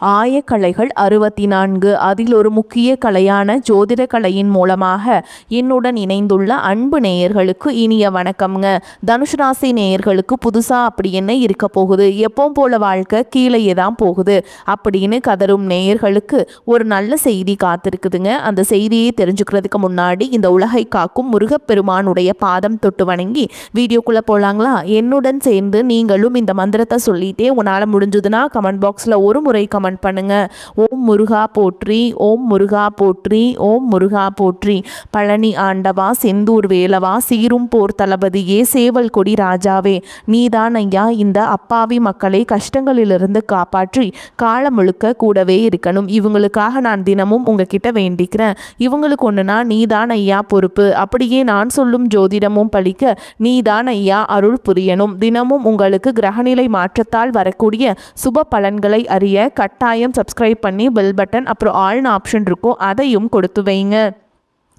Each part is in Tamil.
ஆயக்கலைகள் 64. அதில் ஒரு முக்கிய கலையான ஜோதிட கலையின் மூலமாக என்னுடன் இணைந்துள்ள அன்பு நேயர்களுக்கு இனிய வணக்கம்ங்க. தனுஷ் ராசி நேயர்களுக்கு புதுசாக அப்படி என்ன இருக்க போகுது, எப்பவும் போல வாழ்க்கை கீழே தான் போகுது அப்படின்னு கதரும் நேயர்களுக்கு ஒரு நல்ல செய்தி காத்திருக்குதுங்க. அந்த செய்தியை தெரிஞ்சுக்கிறதுக்கு முன்னாடி இந்த உலகை காக்கும் முருகப்பெருமானுடைய பாதம் தொட்டு வணங்கி வீடியோக்குள்ளே போகலாங்களா? என்னுடன் சேர்ந்து நீங்களும் இந்த மந்திரத்தை சொல்லிட்டே உங்களால் முடிஞ்சதுன்னா கமெண்ட் பாக்ஸில் ஒரு முறை கமெண்ட் பண்ணுங்க. ஓம் முருகா போற்றி, ஓம் முருகா போற்றி, ஓம் முருகா போற்றி. பழனி ஆண்டவா, செந்தூர் வேலவா, சீரும் போர் தளபதியே, சேவல் கொடி ராஜாவே, நீதான் ஐயா இந்த அப்பாவி மக்களை கஷ்டங்களிலிருந்து காப்பாற்றி காலம் முழுக்க கூடவே இருக்கணும். இவங்களுக்காக நான் தினமும் உங்ககிட்ட வேண்டிக்கிறேன். இவங்களுக்கு ஒன்றுனா நீதான் ஐயா பொறுப்பு. அப்படியே நான் சொல்லும் ஜோதிடமும் பழிக்க நீதான் ஐயா அருள் புரியணும். தினமும் உங்களுக்கு கிரகநிலை மாற்றத்தால் வரக்கூடிய சுப பலன்களை அறிய கட்டாயம் சப்ஸ்கிரைப் பண்ணி பெல் பட்டன் அப்புறம் ஆல்னு ஆப்ஷன் இருக்கும், அதையும் கொடுத்து வைங்க.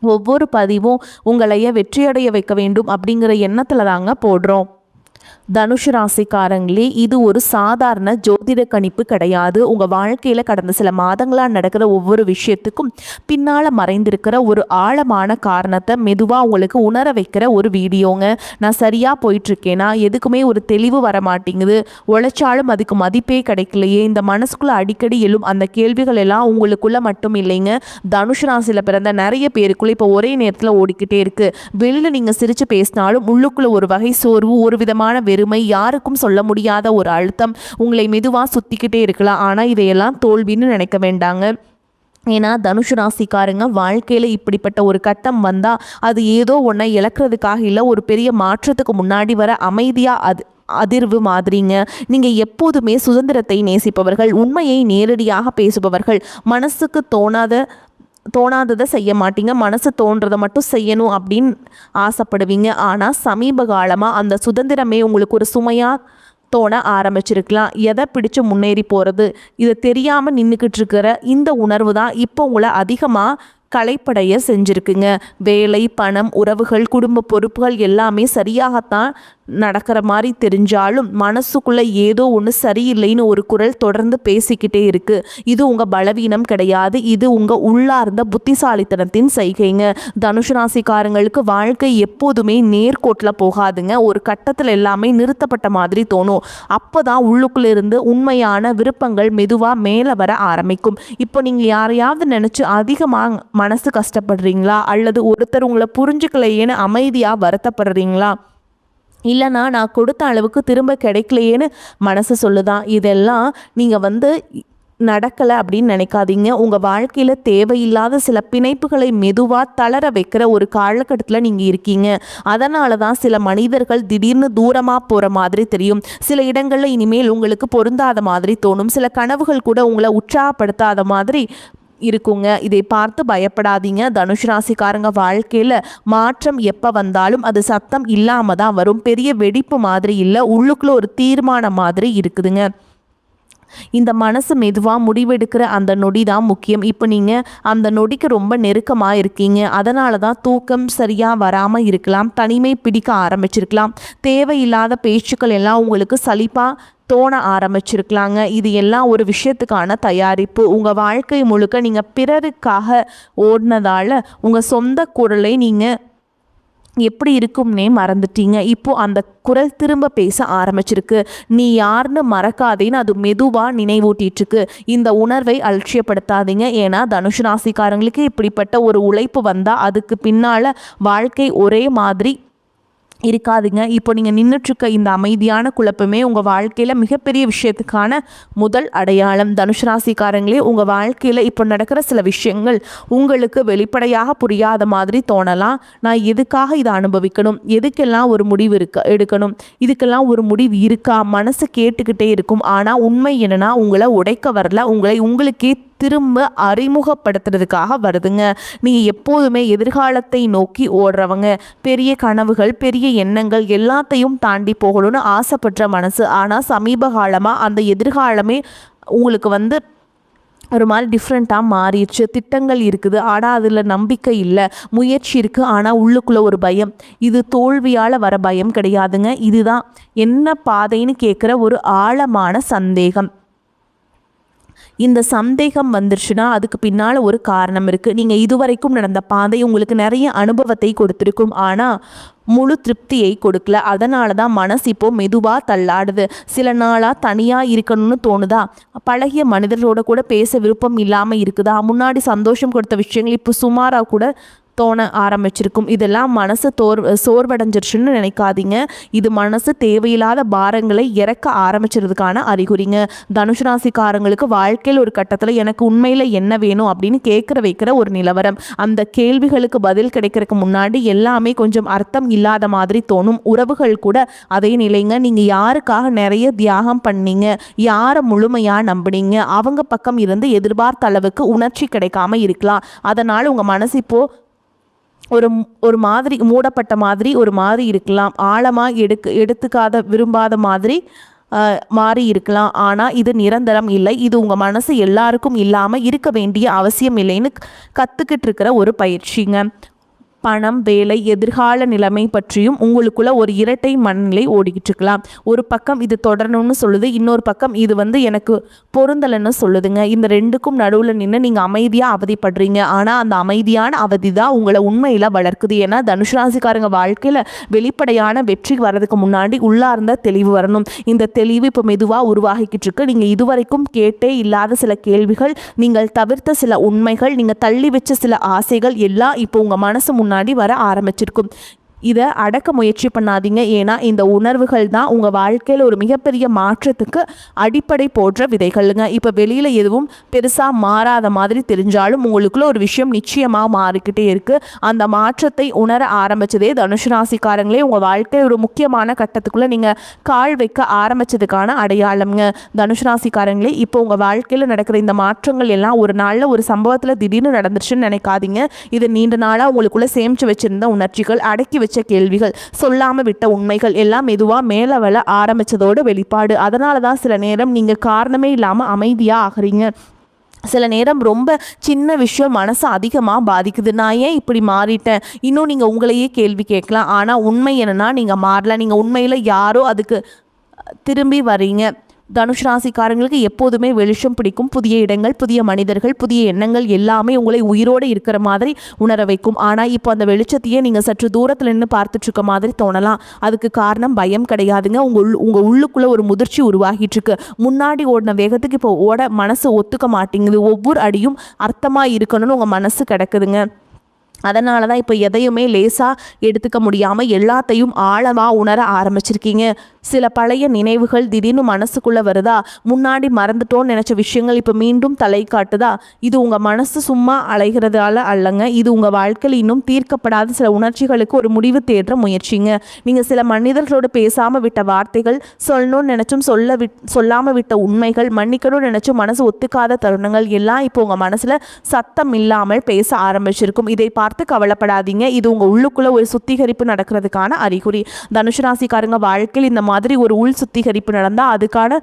ஒவ்வொரு பதிவும் உங்களைய வெற்றியடைய வைக்க வேண்டும் அப்படிங்கிற எண்ணத்தில் தாங்க போடுறோம். தனுஷ் ராசிக்காரங்களே, இது ஒரு சாதாரண ஜோதிட கணிப்பு கிடையாது. உங்கள் வாழ்க்கையில் கடந்த சில மாதங்களாக நடக்கிற ஒவ்வொரு விஷயத்துக்கும் பின்னால் மறைந்திருக்கிற ஒரு ஆழமான காரணத்தை மெதுவாக உங்களுக்கு உணர வைக்கிற ஒரு வீடியோங்க. நான் சரியாக போயிட்டுருக்கேனா, எதுக்குமே ஒரு தெளிவு வர மாட்டேங்குது, உழைச்சாலும் அதுக்கு மதிப்பே கிடைக்கலையே, இந்த மனசுக்குள்ளே அடிக்கடி எழும் அந்த கேள்விகள் எல்லாம் உங்களுக்குள்ளே மட்டும் இல்லைங்க, தனுஷ் ராசியில் பிறந்த நிறைய பேருக்குள்ளே இப்போ ஒரே நேரத்தில் ஓடிக்கிட்டே இருக்குது. வெளியில் நீங்கள் சிரித்து பேசினாலும் உள்ளுக்குள்ளே ஒரு வகை சோர்வு, ஒரு விதமான வெறுமை, யாருக்கும் சொல்ல முடியாத ஒரு அழுத்தம் உங்களை மெதுவாக சுத்திக்கிட்டே இருக்கலாம். ஆனால் இதையெல்லாம் தோல்வின்னு நினைக்க வேண்டாங்க. ஏன்னா தனுஷ் ராசிக்காரங்க வாழ்க்கையில் இப்படிப்பட்ட ஒரு கட்டம் வந்தால் அது ஏதோ ஒன்றை இழக்கிறதுக்காக இல்லை, ஒரு பெரிய மாற்றத்துக்கு முன்னாடி வர அமைதியாக அதிர்வு மாதிரிங்க. நீங்கள் எப்போதுமே சுதந்திரத்தை நேசிப்பவர்கள், உண்மையை நேரடியாக பேசுபவர்கள், மனசுக்கு தோணாததை செய்ய மாட்டீங்க, மனசு தோன்றதை மட்டும் செய்யணும் அப்படின்னு ஆசைப்படுவீங்க. ஆனால் சமீப காலமாக அந்த சுதந்திரமே உங்களுக்கு ஒரு சுமையாக தோண ஆரம்பிச்சிருக்கலாம். எதை பிடிச்சு முன்னேறி போகிறது, இதை தெரியாமல் நின்றுக்கிட்டு இருக்கிற இந்த உணர்வு தான் இப்போ உங்களை அதிகமாக களைப்படைய செஞ்சுருக்குங்க. வேலை, பணம், உறவுகள், குடும்ப பொறுப்புகள் எல்லாமே சரியாகத்தான் நடக்கிற மாதிரி தெரிஞ்சாலும் மனசுக்குள்ளே ஏதோ ஒன்று சரியில்லைன்னு ஒரு குரல் தொடர்ந்து பேசிக்கிட்டே இருக்குது. இது உங்கள் பலவீனம் கிடையாது, இது உங்கள் உள்ளார்ந்த புத்திசாலித்தனத்தின் செய்கைங்க. தனுஷ் ராசிக்காரங்களுக்கு வாழ்க்கை எப்போதுமே நேர்கோட்டில் போகாதுங்க. ஒரு கட்டத்தில் எல்லாமே நிறுத்தப்பட்ட மாதிரி தோணும். அப்போ தான் உள்ளுக்குள்ளே இருந்து உண்மையான விருப்பங்கள் மெதுவாக மேலே வர ஆரம்பிக்கும். இப்போ நீங்கள் யாரையாவது நினச்சி அதிகமாக மனசு கஷ்டப்படுறீங்களா, அல்லது ஒருத்தர் உங்களை புரிஞ்சுக்கலையேன்னு அமைதியாக வருத்தப்படுறீங்களா, இல்லைனா நான் கொடுத்த அளவுக்கு திரும்ப கிடைக்கலையேன்னு மனசு சொல்லுதான், இதெல்லாம் நீங்கள் நடக்கலை அப்படின்னு நினைக்காதீங்க. உங்கள் வாழ்க்கையில் தேவையில்லாத சில பிணைப்புகளை மெதுவாக தளர வைக்கிற ஒரு காலகட்டத்தில் நீங்கள் இருக்கீங்க. அதனால தான் சில மனிதர்கள் திடீர்னு தூரமாக போகிற மாதிரி தெரியும். சில இடங்களில் இனிமேல் உங்களுக்கு பொருந்தாத மாதிரி தோணும். சில கனவுகள் கூட உங்களை உற்சாகப்படுத்தாத மாதிரி இருக்குங்க. இதை பார்த்து பயப்படாதீங்க. தனுஷ் ராசிக்காரங்க வாழ்க்கையில் மாற்றம் எப்போ வந்தாலும் அது சத்தம் இல்லாமல் தான் வரும். பெரிய வெடிப்பு மாதிரி இல்லை, உள்ளுக்குள்ள ஒரு தீர்மானம் மாதிரி இருக்குதுங்க. இந்த மனசு மெதுவாக முடிவெடுக்கிற அந்த நொடி தான் முக்கியம். இப்போ நீங்கள் அந்த நொடிக்கு ரொம்ப நெருக்கமாக இருக்கீங்க. அதனால தான் தூக்கம் சரியாக வராமல் இருக்கலாம், தனிமை பிடிக்க ஆரம்பிச்சிருக்கலாம், தேவையில்லாத பேச்சுக்கள் எல்லாம் உங்களுக்கு சலிப்பாக தோண ஆரம்பிச்சிருக்கலாங்க. இது எல்லாம் ஒரு விஷயத்துக்கான தயாரிப்பு. உங்கள் வாழ்க்கை முழுக்க நீங்கள் பிறருக்காக ஓடினதால் உங்கள் சொந்த குரலை நீங்கள் எப்படி இருக்கும்னே மறந்துட்டீங்க. இப்போ அந்த குரல் திரும்ப பேச ஆரம்பிச்சிருக்கு. நீ யாருன்னு மறக்காதேன்னு அது மெதுவாக நினைவூட்டிகிட்ருக்கு. இந்த உணர்வை அலட்சியப்படுத்தாதீங்க. ஏன்னா தனுஷ் ராசிக்காரங்களுக்கு இப்படிப்பட்ட ஒரு உழைப்பு வந்தால் அதுக்கு பின்னால் வாழ்க்கை ஒரே மாதிரி இருக்காதுங்க. இப்போ நீங்கள் நின்றுட்டுருக்க இந்த அமைதியான குழப்பமே உங்கள் வாழ்க்கையில் மிகப்பெரிய விஷயத்துக்கான முதல் அடையாளம். தனுஷ் ராசிக்காரங்களே, உங்கள் வாழ்க்கையில் இப்போ நடக்கிற சில விஷயங்கள் உங்களுக்கு வெளிப்படையாக புரியாத மாதிரி தோணலாம். நான் எதுக்காக இதை அனுபவிக்கணும், எதுக்கெல்லாம் ஒரு முடிவு எடுக்கணும், இதுக்கெல்லாம் ஒரு முடிவு இருக்கா, மனசு கேட்டுக்கிட்டே இருக்கும். ஆனால் உண்மை என்னன்னா, உங்களை உடைக்க வரல, உங்களுக்கே திரும்ப அறிமுகப்படுத்துறதுக்காக வருதுங்க. நீங்கள் எப்போதுமே எதிர்காலத்தை நோக்கி ஓடுறவங்க, பெரிய கனவுகள், பெரிய எண்ணங்கள் எல்லாத்தையும் தாண்டி போகணும்னு ஆசைப்படுற மனசு. ஆனால் சமீப காலமாக அந்த எதிர்காலமே உங்களுக்கு ஒரு மாதிரி டிஃப்ரெண்ட்டாக மாறிடுச்சு. திட்டங்கள் இருக்குது, ஆனால் அதில் நம்பிக்கை இல்லை. முயற்சி இருக்குது, ஆனால் உள்ளுக்குள்ளே ஒரு பயம். இது தோல்வியால் வர பயம் கிடையாதுங்க. இதுதான் என்ன பாதைன்னு கேட்குற ஒரு ஆழமான சந்தேகம். இந்த சந்தேகம் வந்துருச்சுன்னா அதுக்கு பின்னால் ஒரு காரணம் இருக்குது. நீங்கள் இதுவரைக்கும் நடந்த பாதை உங்களுக்கு நிறைய அனுபவத்தை கொடுத்துருக்கும், ஆனால் முழு திருப்தியை கொடுக்கல. அதனால தான் மனசு இப்போ மெதுவாக தள்ளாடுது. சில நாளாக தனியாக இருக்கணும்னு தோணுதா? பழகிய மனிதர்களோட கூட பேச விருப்பம் இல்லாமல் இருக்குதா? முன்னாடி சந்தோஷம் கொடுத்த விஷயங்கள் இப்போ சுமாராக கூட தோண ஆரம்பிச்சிருக்கும். இதெல்லாம் மனசு சோர்வடைஞ்சிருச்சுன்னு நினைக்காதீங்க. இது மனசு தேவையில்லாத பாரங்களை இறக்க ஆரம்பிச்சிருதுக்கான அறிகுறிங்க. தனுசு ராசிக்காரங்களுக்கு வாழ்க்கையில் ஒரு கட்டத்தில் எனக்கு உண்மையில் என்ன வேணும் அப்படின்னு வைக்கிற ஒரு நிலவரம். அந்த கேள்விகளுக்கு பதில் கிடைக்கிறதுக்கு முன்னாடி எல்லாமே கொஞ்சம் அர்த்தம் இல்லாத மாதிரி தோணும். உறவுகள் கூட அதே நிலைங்க. நீங்கள் யாருக்காக நிறைய தியாகம் பண்ணீங்க, யாரை முழுமையாக நம்பினீங்க, அவங்க பக்கம் இருந்து எதிர்பார்த்த அளவுக்கு உணர்ச்சி கிடைக்காம இருக்கலாம். அதனால் உங்கள் மனசு இப்போது ஒரு மாதிரி மூடப்பட்ட மாதிரி ஒரு மாதிரி இருக்கலாம். ஆழமாக எடுத்துக்காத விரும்பாத மாதிரி மாறி இருக்கலாம். ஆனால் இது நிரந்தரம் இல்லை. இது உங்கள் மனசு எல்லாருக்கும் இல்லாமல் இருக்க வேண்டிய அவசியம் இல்லைன்னு கற்றுக்கிட்டு இருக்கிற ஒரு பயிற்சிங்க. பணம், வேலை, எதிர்கால நிலைமை பற்றியும் உங்களுக்குள்ள ஒரு இரட்டை மனநிலை ஓடிக்கிட்டு இருக்கலாம். ஒரு பக்கம் இது தொடரணும்னு சொல்லுது, இன்னொரு பக்கம் இது எனக்கு பொருந்தலைன்னு சொல்லுதுங்க. இந்த ரெண்டுக்கும் நடுவில் நின்று நீங்கள் அமைதியாக அவதிப்படுறீங்க. ஆனால் அந்த அமைதியான அவதி தான் உங்களை உண்மையில் வளர்க்குது. ஏன்னா தனுசு ராசிக்காரங்க வாழ்க்கையில் வெளிப்படையான வெற்றி வர்றதுக்கு முன்னாடி உள்ளார்ந்த தெளிவு வரணும். இந்த தெளிவு இப்போ மெதுவாக உருவாகிக்கிட்டு இருக்கு. நீங்கள் இதுவரைக்கும் கேட்டே இல்லாத சில கேள்விகள், நீங்கள் தவிர்த்த சில உண்மைகள், நீங்கள் தள்ளி வச்ச சில ஆசைகள் எல்லாம் இப்போ உங்கள் மனசு முன்னாடி வர ஆரம்பிச்சிருக்கும். இதை அடக்க முயற்சி பண்ணாதீங்க. ஏன்னா இந்த உணர்வுகள் தான் உங்கள் வாழ்க்கையில் ஒரு மிகப்பெரிய மாற்றத்துக்கு அடிப்படை போன்ற விதைகள்ங்க. இப்போ வெளியில் எதுவும் பெருசாக மாறாத மாதிரி தெரிஞ்சாலும் உங்களுக்குள்ள ஒரு விஷயம் நிச்சயமாக மாறிக்கிட்டே இருக்குது. அந்த மாற்றத்தை உணர ஆரம்பித்ததே தனுசு ராசிக்காரங்களே உங்கள் வாழ்க்கையில் ஒரு முக்கியமான கட்டத்துக்குள்ளே நீங்கள் கால் வைக்க ஆரம்பித்ததுக்கான அடையாளம்ங்க. தனுசு ராசிக்காரங்களே இப்போ உங்கள் வாழ்க்கையில் நடக்கிற இந்த மாற்றங்கள் எல்லாம் ஒரு நாளில் ஒரு சம்பவத்தில் திடீர்னு நடந்துருச்சுன்னு நினைக்காதீங்க. இது நீண்ட நாளாக உங்களுக்குள்ளே சேமித்து வச்சுருந்த உணர்ச்சிகள், அடக்கி வச்ச கேள்விகள், சொல்லாம விட்ட உண்மைகள் எல்லாம் மெதுவா மேல வள ஆரம்பிச்சதோடு வெளிப்பாடு. அதனால தான் சில நேரம் நீங்க காரணமே இல்லாம அமைதியா ஆகுறீங்க. சில நேரம் ரொம்ப சின்ன விஷயம் மனசை அதிகமாக பாதிக்குது. நான் ஏன் இப்படி மாறிட்டேன்? இன்னும் நீங்கள் உங்களையே கேள்வி கேட்கலாம். ஆனால் உண்மை என்னன்னா நீங்கள் மாறல. நீங்கள் உண்மையில் யாரோ அதுக்கு திரும்பி வரீங்க. தனுஷ் ராசிக்காரங்களுக்கு எப்போதுமே வெளிச்சம் பிடிக்கும். புதிய இடங்கள், புதிய மனிதர்கள், புதிய எண்ணங்கள் எல்லாமே உங்களை உயிரோடு இருக்கிற மாதிரி உணர வைக்கும். ஆனால் இப்போ அந்த வெளிச்சத்தையே நீங்கள் சற்று தூரத்தில் நின்று பார்த்துட்ருக்க மாதிரி தோணலாம். அதுக்கு காரணம் பயம் கிடையாதுங்க. உங்கள் உள்ளுக்குள்ளே ஒரு முதிர்ச்சி உருவாகிட்டு இருக்கு. முன்னாடி ஓடின வேகத்துக்கு இப்போ ஓட மனசு ஒத்துக்க மாட்டேங்குது. ஒவ்வொரு அடியும் அர்த்தமாக இருக்கணும்னு உங்கள் மனசு கிடக்குதுங்க. அதனால தான் இப்போ எதையுமே லேசாக எடுத்துக்க முடியாமல் எல்லாத்தையும் ஆழமாக உணர ஆரம்பிச்சிருக்கீங்க. சில பழைய நினைவுகள் திடீர்னு மனசுக்குள்ளே வருதா? முன்னாடி மறந்துட்டோன்னு நினச்ச விஷயங்கள் இப்போ மீண்டும் தலை காட்டுதா? இது உங்கள் மனசு சும்மா அலைகிறதால அல்லங்க. இது உங்கள் வாழ்க்கையில் இன்னும் தீர்க்கப்படாத சில உணர்ச்சிகளுக்கு ஒரு முடிவு தேடுற முயற்சிங்க. நீங்கள் சில மனிதர்களோடு பேசாமல் விட்ட வார்த்தைகள், சொல்லணும்னு நினச்சும் சொல்லாமல் விட்ட உண்மைகள், மன்னிக்கணும்னு நினச்சும் மனசு ஒத்துக்காத தருணங்கள் எல்லாம் இப்போ உங்கள் மனசில் சத்தம் இல்லாமல் பேச ஆரம்பிச்சிருக்கும். இதை பார்த்து கவலைப்படாதீங்க. இது உங்க உள்ளுக்குள்ள ஒரு சுத்திகரிப்பு நடக்கிறதுக்கான அறிகுறி. தனுசு ராசிக்காரங்க வாழ்க்கையில் இந்த மாதிரி ஒரு உள் சுத்திகரிப்பு நடந்தா அதுக்கான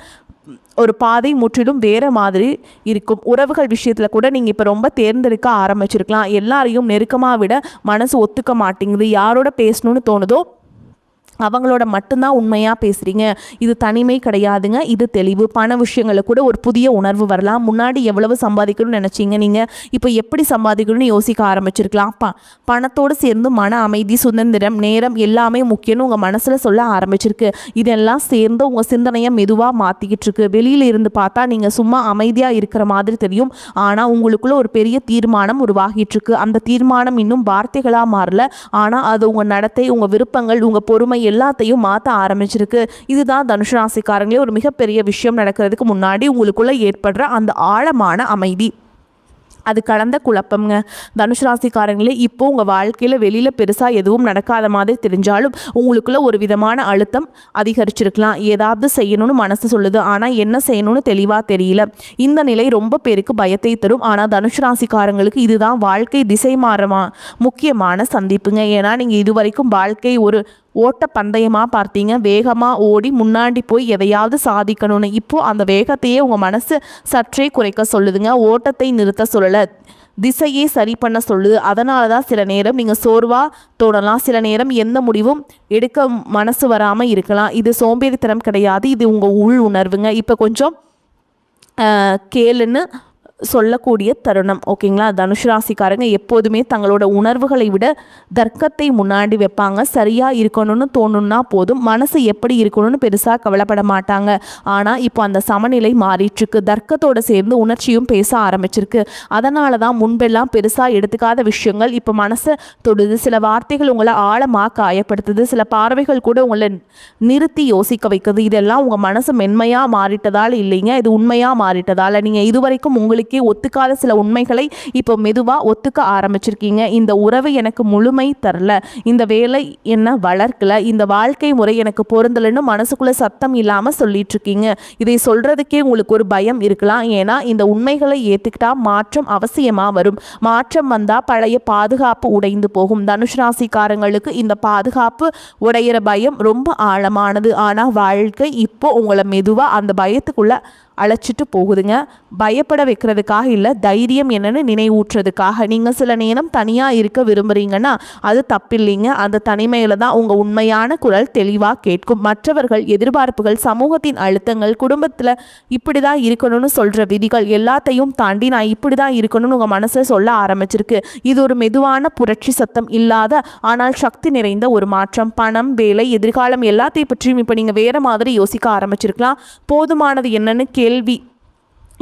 ஒரு பாதை முற்றிலும் வேற மாதிரி இருக்கும். உறவுகள் விஷயத்துல கூட நீங்க இப்ப ரொம்ப தேர்ந்தெடுக்க ஆரம்பிச்சிருக்கலாம். எல்லாரையும் நெருக்கமாக விட மனசு ஒத்துக்க மாட்டேங்குது. யாரோட பேசணும்னு தோணுதோ அவங்களோட மட்டும்தான் உண்மையாக பேசுகிறீங்க. இது தனிமை கிடையாதுங்க, இது தெளிவு. பண விஷயங்களில் கூட ஒரு புதிய உணர்வு வரலாம். முன்னாடி எவ்வளவு சம்பாதிக்கணும்னு நினச்சிங்க, நீங்கள் இப்போ எப்படி சம்பாதிக்கணும்னு யோசிக்க ஆரம்பிச்சிருக்கலாம். பணத்தோடு சேர்ந்து மன அமைதி, சுதந்திரம், நேரம் எல்லாமே முக்கியம்னு உங்கள் மனசில் சொல்ல ஆரம்பிச்சிருக்கு. இதெல்லாம் சேர்ந்து உங்கள் சிந்தனையை மெதுவாக மாற்றிக்கிட்டு இருக்கு. வெளியில் இருந்து பார்த்தா நீங்கள் சும்மா அமைதியாக இருக்கிற மாதிரி தெரியும். ஆனால் உங்களுக்குள்ள ஒரு பெரிய தீர்மானம் உருவாகிட்டு இருக்கு. அந்த தீர்மானம் இன்னும் வார்த்தைகளாக மாறல. ஆனால் அது உங்கள் நடத்தை, உங்கள் விருப்பங்கள், உங்கள் பொறுமை எல்லாத்தையும் மாற்ற ஆரம்பிச்சிருக்கு. இதுதான் தனுசு ராசிக்காரங்களே ஒரு மிகப்பெரிய விஷயம் நடக்கிறதுக்கு முன்னாடி உங்களுக்குள்ள ஏற்படுற அந்த ஆழமான அமைதி, அது கலந்த குழப்பம்ங்க. தனுசு ராசிக்காரங்களே இப்போ உங்கள் வாழ்க்கையில் வெளியில் பெருசாக எதுவும் நடக்காத மாதிரி தெரிஞ்சாலும் உங்களுக்குள்ள ஒரு விதமான அழுத்தம் அதிகரிச்சிருக்கலாம். ஏதாவது செய்யணும்னு மனசு சொல்லுது, ஆனால் என்ன செய்யணும்னு தெளிவாக தெரியல. இந்த நிலை ரொம்ப பேருக்கு பயத்தை தரும். ஆனால் தனுசு ராசிக்காரங்களுக்கு இதுதான் வாழ்க்கை திசை மாறமா முக்கியமான சந்திப்புங்க. ஏன்னா நீங்கள் இதுவரைக்கும் வாழ்க்கை ஒரு ஓட்ட பந்தயமாக பார்த்தீங்க. வேகமாக ஓடி முன்னாடி போய் எதையாவது சாதிக்கணும்னு. இப்போது அந்த வேகத்தையே உங்கள் மனசு சற்றே குறைக்க சொல்லுதுங்க. ஓட்டத்தை நிறுத்த சொல்லலை, திசையே சரி பண்ண சொல்லுது. அதனால தான் சில நேரம் நீங்கள் சோர்வாக தோணலாம். சில நேரம் எந்த முடிவும் எடுக்க மனசு வராமல் இருக்கலாம். இது சோம்பேறித்தனம் கிடையாது, இது உங்கள் உள் உணர்வுங்க. இப்போ கொஞ்சம் கேளுன்னு சொல்லக்கூடிய தருணம். ஓகேங்களா? தனுஷ் ராசிக்காரங்க எப்போதுமே தங்களோட உணர்வுகளை விட தர்க்கத்தை முன்னாடி வைப்பாங்க. சரியாக இருக்கணும்னு தோணுன்னா போதும், மனசு எப்படி இருக்கணும்னு பெருசாக கவலைப்பட மாட்டாங்க. ஆனால் இப்போ அந்த சமநிலை மாறிட்டுருக்கு. தர்க்கத்தோடு சேர்ந்து உணர்ச்சியும் பேச ஆரம்பிச்சிருக்கு. அதனால தான் முன்பெல்லாம் பெருசாக எடுத்துக்காத விஷயங்கள் இப்போ மனசை தொடுது. சில வார்த்தைகள் உங்களை ஆழமாக காயப்படுத்துது. சில பார்வைகள் கூட உங்களை நிறுத்தி யோசிக்க வைக்குது. இதெல்லாம் உங்கள் மனசு மென்மையாக மாறிட்டதால் இல்லைங்க, இது உண்மையாக மாறிட்டதால். நீங்கள் இதுவரைக்கும் உங்களுக்கு ஒத்துக்காத சில உண்மைகளை இப்போ மெதுவாக ஒத்துக்க ஆரம்பிச்சிருக்கீங்க. இந்த உறவு எனக்கு முழுமை தரல, இந்த வேலை என்ன வளர்க்கல, இந்த வாழ்க்கை முறை எனக்கு பொருந்தலைன்னு மனசுக்குள்ள சத்தம் இல்லாமல் சொல்லிட்டு இருக்கீங்க. இதை சொல்றதுக்கே உங்களுக்கு ஒரு பயம் இருக்கலாம். ஏன்னா இந்த உண்மைகளை ஏற்றுக்கிட்டா மாற்றம் அவசியமாக வரும். மாற்றம் வந்தால் பழைய பாதுகாப்பு உடைந்து போகும். தனுஷ் ராசிக்காரங்களுக்கு இந்த பாதுகாப்பு உடையிற பயம் ரொம்ப ஆழமானது. ஆனால் வாழ்க்கை இப்போ உங்களை மெதுவாக அந்த பயத்துக்குள்ள அழைச்சிட்டு போகுதுங்க. பயப்பட வைக்கிறதுக்காக இல்லை, தைரியம் என்னன்னு நினைவூற்றுறதுக்காக. நீங்கள் சில நேரம் தனியாக இருக்க விரும்புகிறீங்கன்னா அது தப்பில்லைங்க. அந்த தனிமையில் தான் உங்கள் உண்மையான குரல் தெளிவாக கேட்கும். மற்றவர்கள் எதிர்பார்ப்புகள், சமூகத்தின் அழுத்தங்கள், குடும்பத்தில் இப்படி தான் இருக்கணும்னு சொல்கிற விதிகள் எல்லாத்தையும் தாண்டி நான் இப்படி தான் இருக்கணும்னு உங்கள் மனசை சொல்ல ஆரம்பிச்சிருக்கு. இது ஒரு மெதுவான புரட்சி சத்தம் இல்லாத ஆனால் சக்தி நிறைந்த ஒரு மாற்றம். பணம், வேலை, எதிர்காலம் எல்லாத்தையும் பற்றியும் இப்போ நீங்கள் வேறு மாதிரி யோசிக்க ஆரம்பிச்சிருக்கலாம். போதுமானது என்னன்னு கேள்வி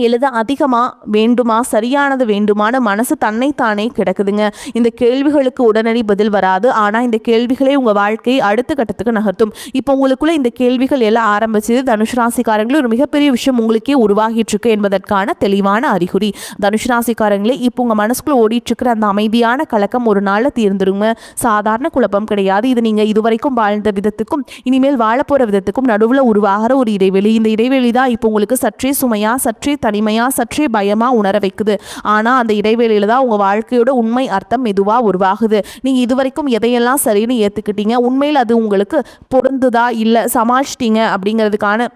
எழுத அதிகமாக வேண்டுமா, சரியானது வேண்டுமான மனசு தன்னைத்தானே கிடக்குதுங்க. இந்த கேள்விகளுக்கு உடனடி பதில் வராது. ஆனால் இந்த கேள்விகளே உங்கள் வாழ்க்கையை அடுத்த கட்டத்துக்கு நகர்த்தும். இப்போ உங்களுக்குள்ள இந்த கேள்விகள் எல்லாம் ஆரம்பிச்சது தனுஷ் ராசிக்காரங்களே ஒரு மிகப்பெரிய விஷயம் உங்களுக்கே உருவாகிட்டுருக்கு என்பதற்கான தெளிவான அறிகுறி. தனுஷ் ராசிக்காரங்களே இப்போ உங்கள் மனசுக்குள்ள ஓடிட்டுருக்கிற அந்த அமைதியான கலக்கம் ஒரு நாளில் தீர்ந்துருங்க. சாதாரண குழப்பம் கிடையாது. இது நீங்கள் இதுவரைக்கும் வாழ்ந்த விதத்துக்கும் இனிமேல் வாழப்போகிற விதத்துக்கும் நடுவில் உருவாகிற ஒரு இடைவெளி. இந்த இடைவெளி தான் இப்போ உங்களுக்கு சற்றே சுமையா, சற்றே தனிமையாக, சற்றே பயமாக உணர வைக்குது. ஆனால் அந்த இடைவேளையில் தான் உங்கள் வாழ்க்கையோட உண்மை அர்த்தம் மெதுவாக உருவாகுது. நீங்கள் இதுவரைக்கும் எதையெல்லாம் சரின்னு ஏற்றுக்கிட்டீங்க, உண்மையில் அது உங்களுக்கு பொருந்துதா இல்லை சமாளிச்சிட்டீங்க அப்படிங்கிறதுக்கான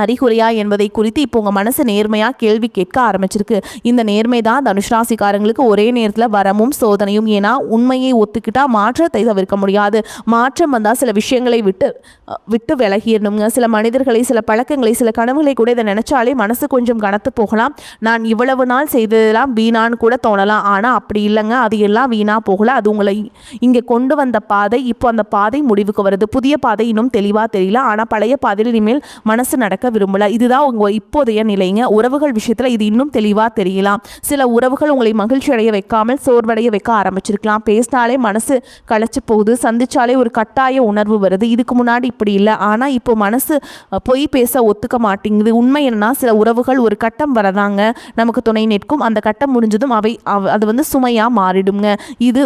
அறிகுறியா என்பதை குறித்து இப்போ உங்கள் மனசு நேர்மையாக கேள்வி கேட்க ஆரம்பிச்சிருக்கு. இந்த நேர்மை தான் தனுஷ் ராசிக்காரங்களுக்கு ஒரே நேரத்தில் வரமும் சோதனையும். ஏன்னா உண்மையை ஒத்துக்கிட்டால் மாற்றத்தை தவிர்க்க முடியாது. மாற்றம் வந்தால் சில விஷயங்களை விட்டு விலகிடணுங்க. சில மனிதர்களை, சில பழக்கங்களை, சில கனவுகளை கூட இதை நினச்சாலே மனசு கொஞ்சம் கனத்து போகலாம். நான் இவ்வளவு நாள் செய்ததெல்லாம் வீணான்னு கூட தோணலாம். ஆனால் அப்படி இல்லைங்க, அது எல்லாம் வீணாக போகல. அது உங்களை இங்கே கொண்டு வந்த பாதை. இப்போ அந்த பாதை முடிவுக்கு வருது. புதிய பாதை இன்னும் தெளிவாக தெரியல. ஆனால் பழைய பாதையில் இனிமேல் மனசு நடக்க விரும்பல. இதுதான் உங்க இப்போதைய நிலைங்க. உறவுகள் விஷயத்துல இது இன்னும் தெளிவா தெரியலாம். சில உறவுகள் உங்களை மகிழ்ச்சி அடைய வைக்காமல் சோர்வடைய வைக்க ஆரம்பிச்சிருக்கலாம். பேசினாலே மனசு களைச்சு போகுது, சந்திச்சாலே ஒரு கட்டாய உணர்வு வருது. இதுக்கு முன்னாடி இப்படி இல்லை. ஆனா இப்போ மனசு பொய் பேச ஒத்துக்க மாட்டேங்குது. உண்மை என்னன்னா சில உறவுகள் ஒரு கட்டம் வரதாங்க நமக்கு துணை நிற்கும். அந்த கட்டம் முடிஞ்சதும் அது சுமையா மாறிடுங்க. இது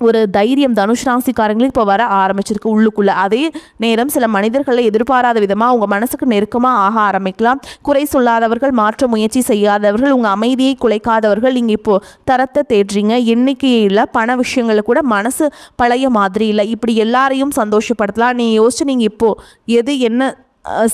ஒரு தைரியம் தனுஷ் ராசிக்காரங்களுக்கு இப்போ வர ஆரம்பிச்சிருக்கு உள்ளுக்குள்ள. அதே நேரம் சில மனிதர்களை எதிர்பாராத விதமாக உங்கள் மனசுக்கு நெருக்கமாக ஆக ஆரம்பிக்கலாம். குறை சொல்லாதவர்கள், மாற்ற முயற்சி செய்யாதவர்கள், உங்கள் அமைதியை குலைக்காதவர்கள். நீங்கள் இப்போது தரத்தை தேடுறீங்க. எண்ணிக்கையில் பண விஷயங்களை கூட மனசு பழைய மாதிரி இல்லை. இப்படி எல்லாரையும் சந்தோஷப்படுத்தலாம். நீங்கள் யோசிச்சு நீங்கள் இப்போது எது என்ன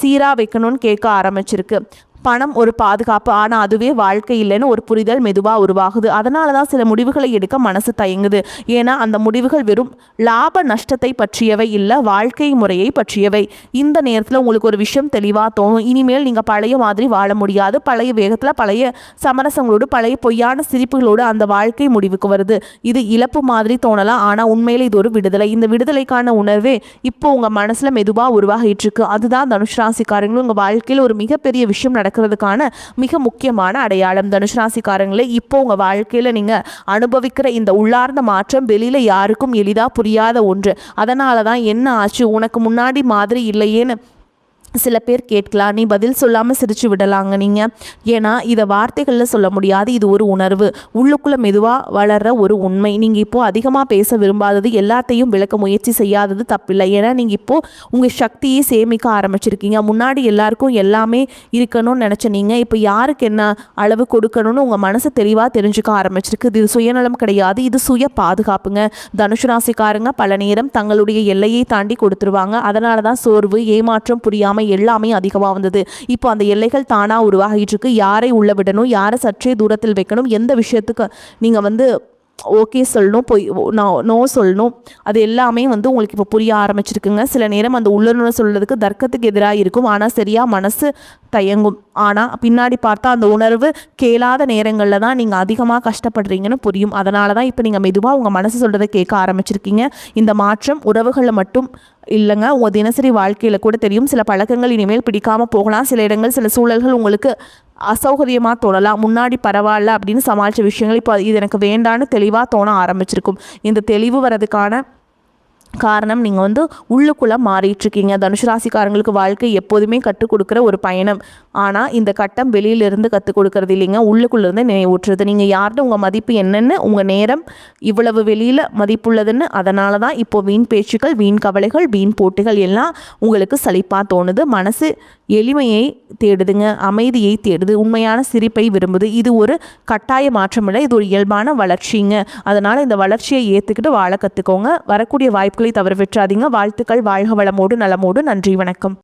சீராக வைக்கணும்னு கேட்க ஆரம்பிச்சிருக்கு. பணம் ஒரு பாதுகாப்பு, ஆனால் அதுவே வாழ்க்கை இல்லைன்னு ஒரு புரிதல் மெதுவாக உருவாகுது. அதனால தான் சில முடிவுகளை எடுக்க மனசு தயங்குது. ஏன்னா அந்த முடிவுகள் வெறும் லாப நஷ்டத்தை பற்றியவை இல்லை, வாழ்க்கை முறையை பற்றியவை. இந்த நேரத்தில் உங்களுக்கு ஒரு விஷயம் தெளிவாக தோணும். இனிமேல் நீங்கள் பழைய மாதிரி வாழ முடியாது. பழைய வேகத்தில், பழைய சமரசங்களோடு, பழைய பொய்யான சிரிப்புகளோடு அந்த வாழ்க்கை முடிவுக்கு வருது. இது இழப்பு மாதிரி தோணலாம், ஆனால் உண்மையில் இது ஒரு விடுதலை. இந்த விடுதலைக்கான உணர்வே இப்போ உங்கள் மனசில் மெதுவாக உருவாகிட்டு இருக்கு. அதுதான் தனுஷ் ராசிக்காரங்களும் உங்கள் வாழ்க்கையில் ஒரு மிகப்பெரிய விஷயம் நடக்கிறதுக்கான மிக முக்கியமான அடையாளம். தனுஷ் ராசிக்காரங்களே, இப்போ உங்கள் வாழ்க்கையில் நீங்கள் அனுபவிக்கிற இந்த உள்ளார்ந்த மாற்றம் வெளியில் யாருக்கும் எளிதாக புரியாத ஒன்று. அதனால தான் என்ன ஆச்சு, உனக்கு முன்னாடி மாதிரி இல்லையேன்னு சில பேர் கேட்கலாம். நீ பதில் சொல்லாமல் சிரித்து விடலாங்க நீங்கள். ஏன்னா இதை வார்த்தைகளில் சொல்ல முடியாது. இது ஒரு உணர்வு, உள்ளுக்குள்ளே மெதுவாக வளர்கிற ஒரு உண்மை. நீங்கள் இப்போது அதிகமாக பேச விரும்பாதது, எல்லாத்தையும் விளக்க முயற்சி செய்யாதது தப்பில்லை. ஏன்னா நீங்கள் இப்போது உங்கள் சக்தியை சேமிக்க ஆரம்பிச்சிருக்கீங்க. முன்னாடி எல்லாருக்கும் எல்லாமே இருக்கணும்னு நினச்ச நீங்கள் இப்போ யாருக்கு என்ன அளவு கொடுக்கணும்னு உங்கள் மனசு தெளிவாக தெரிஞ்சுக்க ஆரம்பிச்சிருக்கு. இது சுயநலம் கிடையாது, இது சுய பாதுகாப்புங்க. தனுஷ் ராசிக்காரங்க பல நேரம் தங்களுடைய எல்லையை தாண்டி கொடுத்துருவாங்க. அதனால தான் சோர்வு, ஏமாற்றம், புரியாமல் எல்லாமே அதிகமாக வந்தது. இப்போ அந்த எல்லைகள் தானாக உருவாகிட்டு இருக்கு. யாரை உள்ள விடணும், யாரை சற்றே தூரத்தில் வைக்கணும், எந்த விஷயத்துக்கு நீங்கள் ஓகே சொல்லணும், நோ சொல்லணும். அது எல்லாமே வந்து உங்களுக்கு இப்போ புரிய ஆரம்பிச்சிருக்குங்க. சில நேரம் அந்த உள்ளுணர்வு சொல்கிறதுக்கு தர்க்கத்துக்கு எதிராக இருக்கும். ஆனால் சரியாக மனசு தயங்கும். ஆனால் பின்னாடி பார்த்தா அந்த உணர்வு கேளாத நேரங்களில் தான் நீங்கள் அதிகமாக கஷ்டப்படுறீங்கன்னு புரியும். அதனால தான் இப்போ நீங்கள் மெதுவாக உங்கள் மனசு சொல்கிறத கேட்க ஆரம்பிச்சிருக்கீங்க. இந்த மாற்றம் உறவுகளில் மட்டும் இல்லைங்க, உங்கள் தினசரி வாழ்க்கையில் கூட தெரியும். சில பழக்கங்கள் இனிமேல் பிடிக்காமல் போகலாம். சில இடங்கள், சில சூழல்கள் உங்களுக்கு அசௌகரியமாக தோணலாம். முன்னாடி பரவாயில்ல அப்படின்னு சமாளித்த விஷயங்கள் இப்போ இது எனக்கு வேண்டான்னு தெளிவாக தோண ஆரம்பிச்சிருக்கும். இந்த தெளிவு வரதுக்கான காரணம் நீங்கள் வந்து உள்ளுக்குள்ளே மாறிட்டுருக்கீங்க. தனுசு ராசிக்காரங்களுக்கு வாழ்க்கை எப்போதுமே கற்றுக் கொடுக்குற ஒரு பயணம். ஆனால் இந்த கட்டம் வெளியிலிருந்து கற்றுக் கொடுக்கறது இல்லைங்க, உள்ளுக்குள்ளேருந்து நினைவூற்றுறது. நீங்கள் யார்கிட்ட உங்கள் மதிப்பு என்னென்னு, உங்கள் நேரம் இவ்வளவு வெளியில் மதிப்புள்ளதுன்னு, அதனால தான் இப்போது வீண் பேச்சுக்கள், வீண் கவலைகள், வீண் போட்டிகள் எல்லாம் உங்களுக்கு சலிப்பாக தோணுது. மனசு எளிமையை தேடுதுங்க, அமைதியை தேடுது, உண்மையான சிரிப்பை விரும்புது. இது ஒரு கட்டாய மாற்றம் இல்லை, இது ஒரு இயல்பான வளர்ச்சிங்க. அதனால் இந்த வளர்ச்சியை ஏற்றுக்கிட்டு வாழ கற்றுக்கோங்க. வரக்கூடிய வாய்ப்புகளை தவற விட்டுறாதீங்க. வாழ்த்துக்கள். வாழ்க வளமோடு நலமோடு. நன்றி, வணக்கம்.